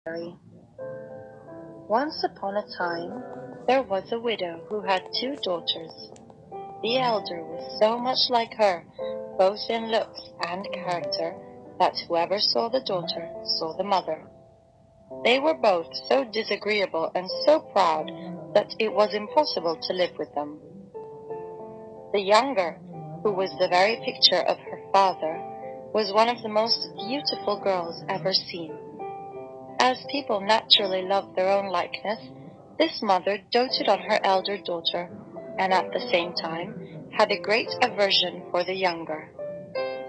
Fairy. Once upon a time, there was a widow who had two daughters. The elder was so much like her, both in looks and character, that whoever saw the daughter saw the mother. They were both so disagreeable and so proud that it was impossible to live with them. The younger, who was the very picture of her father, was one of the most beautiful girls ever seen. As people naturally love their own likeness, this mother doted on her elder daughter, and at the same time had a great aversion for the younger.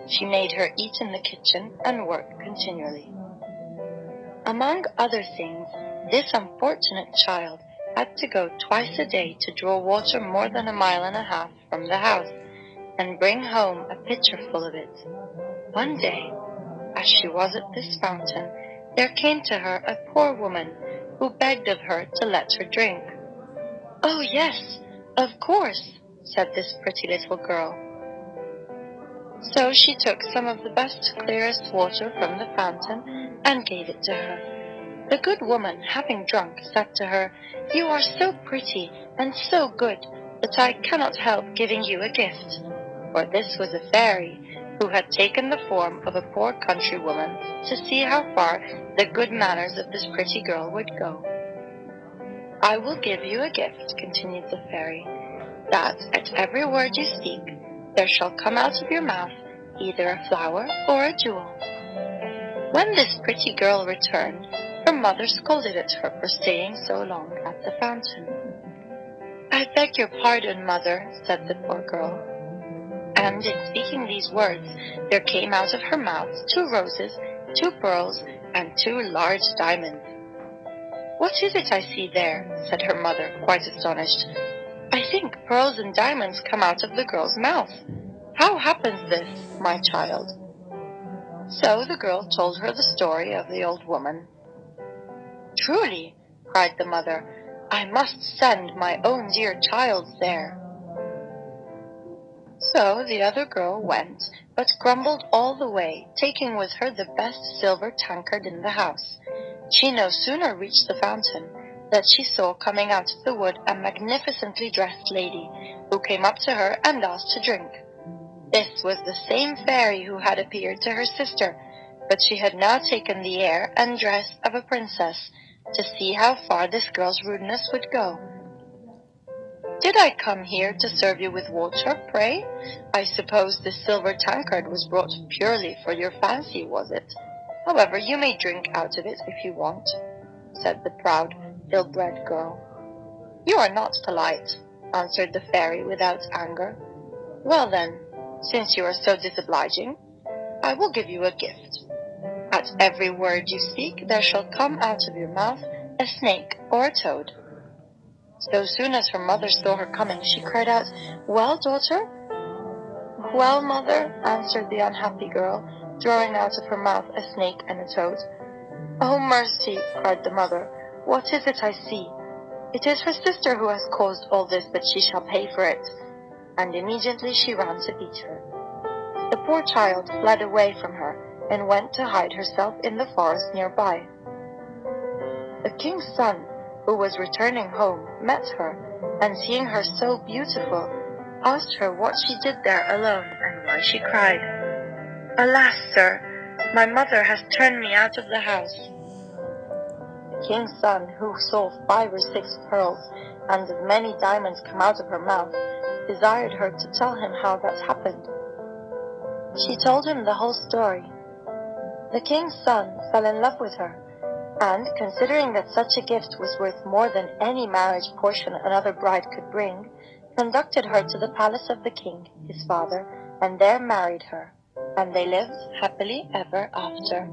She made her eat in the kitchen and work continually. Among other things, this unfortunate child had to go twice a day to draw water more than 1.5 miles from the house, and bring home a pitcher full of it. One day, as she was at this fountain, there came to her a poor woman who begged of her to let her drink. "Oh, yes, of course," said this pretty little girl. So she took some of the best, clearest water from the fountain and gave it to her. The good woman, having drunk, said to her, "You are so pretty and so good that I cannot help giving you a gift." For this was a fairy who had taken the form of a poor countrywoman to see how far the good manners of this pretty girl would go. "I will give you a gift," continued the fairy, "that at every word you speak there shall come out of your mouth either a flower or a jewel." When this pretty girl returned, her mother scolded at her for staying so long at the fountain. "I beg your pardon, mother," said the poor girl. And in speaking these words, there came out of her mouth 2 roses, 2 pearls, and 2 large diamonds. "What is it I see there?" said her mother, quite astonished. "I think pearls and diamonds come out of the girl's mouth. How happens this, my child?" So the girl told her the story of the old woman. "Truly," cried the mother, "I must send my own dear child there." So the other girl went, but grumbled all the way, taking with her the best silver tankard in the house. She no sooner reached the fountain than she saw coming out of the wood a magnificently dressed lady, who came up to her and asked to drink. This was the same fairy who had appeared to her sister, but she had now taken the air and dress of a princess, to see how far this girl's rudeness would go. "Did I come here to serve you with water, pray? I suppose this silver tankard was brought purely for your fancy, was it? However, you may drink out of it if you want," said the proud, ill-bred girl. "You are not polite," answered the fairy without anger. "Well then, since you are so disobliging, I will give you a gift. At every word you speak there shall come out of your mouth a snake or a toad." So soon as her mother saw her coming, she cried out, "Well, daughter?" "Well, mother," answered the unhappy girl, drawing out of her mouth a snake and a toad. "Oh, mercy!" cried the mother. "What is it I see? It is her sister who has caused all this, but she shall pay for it." And immediately she ran to beat her. The poor child fled away from her and went to hide herself in the forest nearby. The king's son, who was returning home, met her, and seeing her so beautiful, asked her what she did there alone and why she cried. "Alas, sir, my mother has turned me out of the house." The king's son, who saw 5 or 6 pearls and as many diamonds come out of her mouth, desired her to tell him how that happened. She told him the whole story. The king's son fell in love with her, and, considering that such a gift was worth more than any marriage portion another bride could bring, conducted her to the palace of the king, his father, and there married her, and they lived happily ever after.